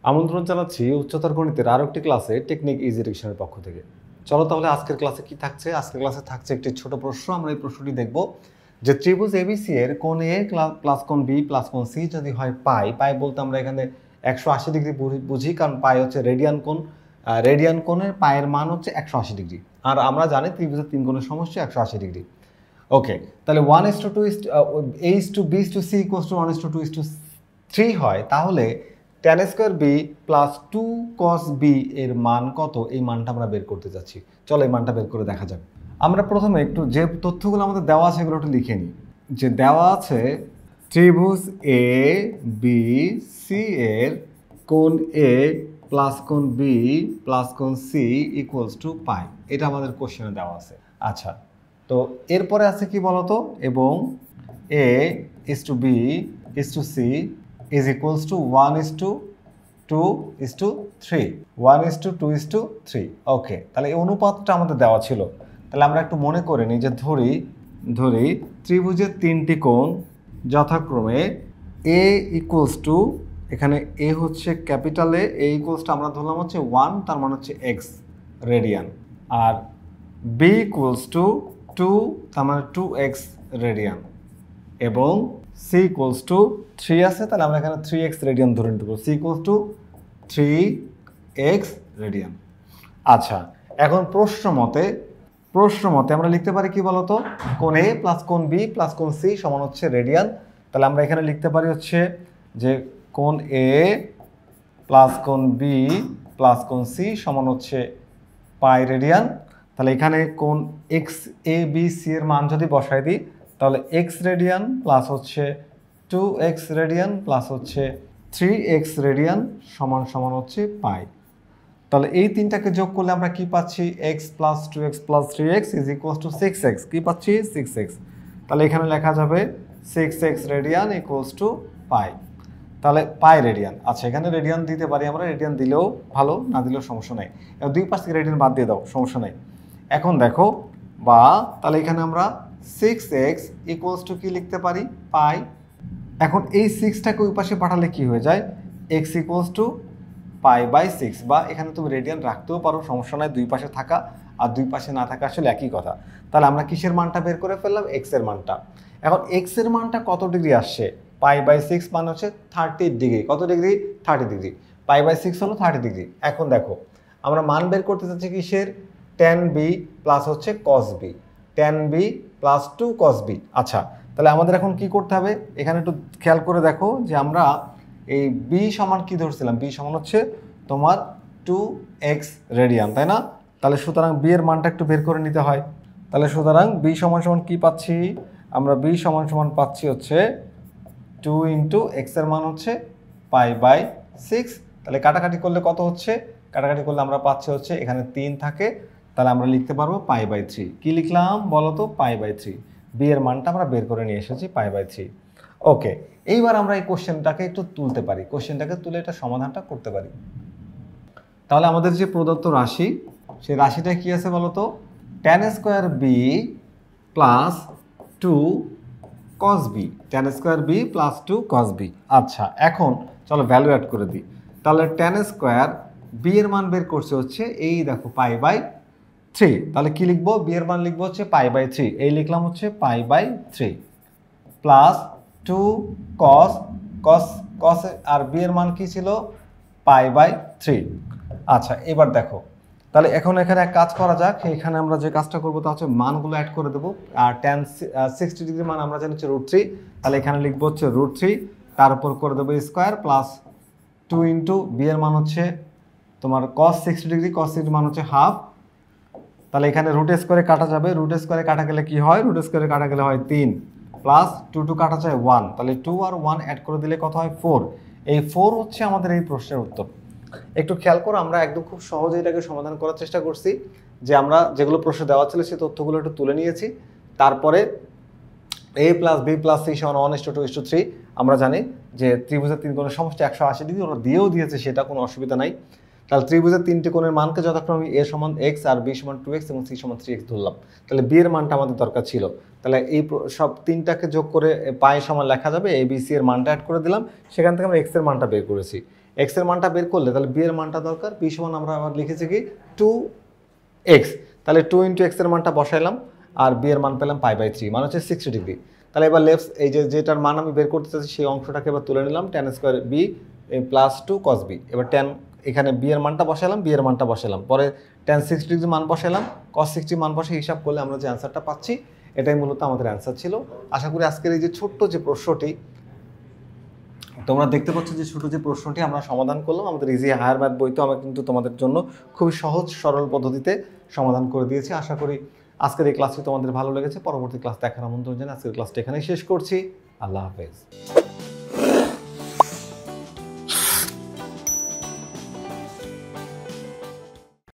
আমন্ত্রণ জানাচ্ছি উচ্চতর গণিতের আরও একটি ক্লাসে টেকনিক ইজি এডুকেশনের পক্ষ থেকে। চলো তাহলে আজকের ক্লাসে কি থাকছে। আজকের ক্লাসে থাকছে একটি ছোট প্রশ্ন। আমরা এই প্রশ্নটি দেখব যে ত্রিভুজ এবিসি এর কোণ এ প্লাস কোণ বি প্লাস কোণ সি যদি হয় পাই। পাই বলতে আমরা এখানে 180 ডিগ্রি বুঝি, কারণ পাই হচ্ছে রেডিয়ান কোণ। রেডিয়ান কোণের পায়ের মান হচ্ছে 180 ডিগ্রি, আর আমরা জানি ত্রিভুজের তিন কোণের সমষ্টি 180 ডিগ্রি। ওকে, তাহলে 1:2 A:B:C = 1:2:3 হয়, তাহলে tan square B plus 2 cos b এর মান কত, এই মানটা আমরা বের করতে যাচ্ছি। চলো এই মানটা বের করে দেখা যাক। আমরা প্রথমে একটু যে তথ্যগুলো আমাদের দেওয়া আছে এগুলো একটু লিখে নিই। যে দেওয়া আছে ত্রিভুজ এ বি সি এর কোণ এ প্লাস কোণ বি প্লাস কোণ সি = পাই, এটা আমাদের কোশ্চেনে দেওয়া আছে। আচ্ছা, তো এরপরে আছে কি বলতো, এবং A:B:C = 1:2:3 1:2:3। ওকে, তাহলে এই অনুপাতটা আমাদের দেওয়া ছিল। তাহলে আমরা একটু মনে করে নিই যে ধরি ত্রিভুজের তিনটি কোণ যথাক্রমে A = এখানে A হচ্ছে ক্যাপিটাল A আমরা ধরলাম হচ্ছে 1, তার মানে হচ্ছে x রেডিয়ান, আর B = 2, তার মানে 2x রেডিয়ান, এবং C = 3 আছে, তাহলে আমরা এখানে 3x রেডিয়ান ধরে নেব। C = 3x radian. আচ্ছা, এখন প্রশ্ন মতে আমরা লিখতে পারি কি বলতো, কোণ A প্লাস কোণ B প্লাস কোণ C সমান হচ্ছে রেডিয়ান। তাহলে আমরা এখানে লিখতে পারি হচ্ছে যে কোণ A প্লাস কোণ B প্লাস কোণ C সমান হচ্ছে পাই রেডিয়ান। তাহলে এখানে কোণ XABC এর মান যদি বসাই দিই, তাহলে x রেডিয়ান প্লাস হচ্ছে 2x রেডিয়ান প্লাস হচ্ছে 3x রেডিয়ান সমান হচ্ছে পাই। তাহলে এই তিনটাকে যোগ করলে আমরা কি পাচ্ছি, x plus 2x plus 3x = 6x। কি পাচ্ছি, 6x। তাহলে এখানে লেখা যাবে 6x রেডিয়ান = পাই। তাহলে পাই রেডিয়ান। আচ্ছা, এখানে রেডিয়ান দিতে পারি আমরা, রেডিয়ান দিলেও ভালো, না দিলেও সমস্যা নাই। এবং দুই পাশ থেকে রেডিয়ান বাদ দিয়ে দাও, সমস্যা নাই। এখন দেখো, বা তাহলে এখানে আমরা 6x = কি লিখতে পারি, পাই। এখন এই 6টাকে ওই পাশে পাঠালে কি হয়ে যায়, x = পাই/6, বা এখানে তুমি রেডিয়ান রাখতেও পারো, সমস্যা নাই। দুই পাশে থাকা আর দুই পাশে না থাকা আসলে একই কথা। তাহলে আমরা কিসের মানটা বের করে ফেললাম, x এর মানটা। এখন x এর মানটা কত ডিগ্রি আসছে, পাই/6 মানে হচ্ছে 30 ডিগ্রি। কত ডিগ্রি, 30 ডিগ্রি। পাই/6 হলো 30 ডিগ্রি। এখন দেখো, আমরা মান বের করতে চাচ্ছি কিসের, tan b প্লাস হচ্ছে cos b, tan b plus 2 cos b। আচ্ছা, তাহলে আমাদের এখন কি করতে হবে, এখানে একটু খেয়াল করে দেখো যে আমরা এই b সমান কি ধরছিলাম, b সমান হচ্ছে তোমার 2x রেডিয়ান, তাই না? তাহলে সুতরাং b এর মানটা একটু বের করে নিতে হয়। তাহলে সুতরাং b সমান কি পাচ্ছি, আমরা b সমান পাচ্ছি হচ্ছে 2 × x এর মান হচ্ছে পাই/6। তাহলে কাটাকাটি করলে কত হচ্ছে, কাটাকাটি করলে আমরা পাচ্ছি হচ্ছে এখানে 3 থাকে, তাহলে আমরা লিখতে পারবো পাই/3। কি লিখলাম বলো তো, পাই/3। b এর মানটা আমরা বের করে নিয়ে এসেছি পাই/3। ওকে, এইবার আমরা এই কোশ্চেনটাকে একটু তুলতে পারি, কোশ্চেনটাকে তুলে এটা সমাধানটা করতে পারি। তাহলে আমাদের যে প্রদত্ত রাশি, সেই রাশিটা কি আছে বলো তো, tan square b plus 2 cos b, tan square b plus 2 cos b। আচ্ছা, এখন চলো ভ্যালু অ্যাড করে দিই। তাহলে tan স্কয়ার b এর মান বের করছে হচ্ছে এই দেখো পাই/3। তাহলে কি লিখবো, b এর মান লিখবো হচ্ছে পাই/3, এই লিখলাম হচ্ছে পাই/3 প্লাস 2 cos আর b এর মান কি ছিল, পাই/3। আচ্ছা, এবার দেখো, তাহলে এখন এখানে এক কাজ করা যাক। এখানে আমরা যে কাজটা করবো তা হচ্ছে মানগুলো অ্যাড করে দেবো। আর tan 60 ডিগ্রি মান আমরা জানি হচ্ছে √3, তাহলে এখানে লিখবো হচ্ছে √3, তার উপর করে দেবো স্কোয়ার প্লাস 2 × b এর মান হচ্ছে তোমার cos 60 ডিগ্রি, cos 60 মান হচ্ছে হাফ। তাহলে এখানে রুট স্কোয়ারে কাটা যাবে, রুট স্কোয়ারে কাটা গেলে কি হয়, রুট স্কোয়ারে কাটা গেলে হয় 3, প্লাস 2 কাটা যায় 1, তাহলে 2 আর 1 অ্যাড করে দিলে কত হয়, 4। এই 4 হচ্ছে আমাদের এই প্রশ্নের উত্তর। একটু খেয়াল করো, আমরা একদম খুব সহজে এটাকে সমাধান করার চেষ্টা করছি। যে আমরা যেগুলো প্রশ্ন দেওয়া ছিল সেই তথ্যগুলো একটু তুলে নিয়েছি। তারপরে a + b + c = 1:2:3। আমরা জানি যে ত্রিভুজের তিন কোণের সমষ্টি 180 ডিগ্রি, ওরা দিয়েও দিয়েছে, সেটা কোনো অসুবিধা নাই। তাহলে ত্রিভুজের তিনটি কোণের মানকে যথাক্রমে a সমান x আর b সমান 2x এবং c সমান 3x ধরলাম। তাহলে b এর মানটা আমাদের দরকার ছিল। তাহলে এই সব তিনটাকে যোগ করে পাই সমান লেখা যাবে, a b c এর মানটা অ্যাড করে দিলাম, সেখান থেকে আমরা x এর মানটা বের করেছি। এক্স এর মানটা বের করলে তাহলে বি এর মানটা দরকার, বি সমান আমরা আবার লিখেছি কি 2x, তাহলে 2 ইন্টু এক্স এর মানটা বসাইলাম আর বি এর মান পেলাম π/3 মানে হচ্ছে 60 ডিগ্রি। তাহলে এবার লেফট এই যেটার মান আমি বের করতে চাচ্ছি সেই অংশটাকে এবার তুলে নিলাম tan square B plus 2 cos B. এবার tan এখানে বি এর মানটা বসালাম, বি এর মানটা বসালাম, পরে tan 60 ডিগ্রি মান বসালাম, cos 60 মান বসে হিসাব করলে আমরা যে অ্যান্সারটা পাচ্ছি এটাই মূলত আমাদের অ্যান্সার ছিল। আশা করি আজকের এই যে ছোট্ট যে প্রশ্নটি তোমরা দেখতে পাচ্ছ যে ছোট যে প্রশ্নটি আমরা সমাধান করলাম, আমাদের ইজি হায়ার ম্যাথ বইতেও আমরা কিন্তু তোমাদের জন্য খুবই সহজ সরল পদ্ধতিতে সমাধান করে দিয়েছি। আশা করি আজকের এই ক্লাসটি তোমাদের ভালো লেগেছে। পরবর্তী ক্লাস দেখার আমন্ত্রণ জানিয়ে আজকের ক্লাসটা এখানেই শেষ করছি। আল্লাহ হাফেজ।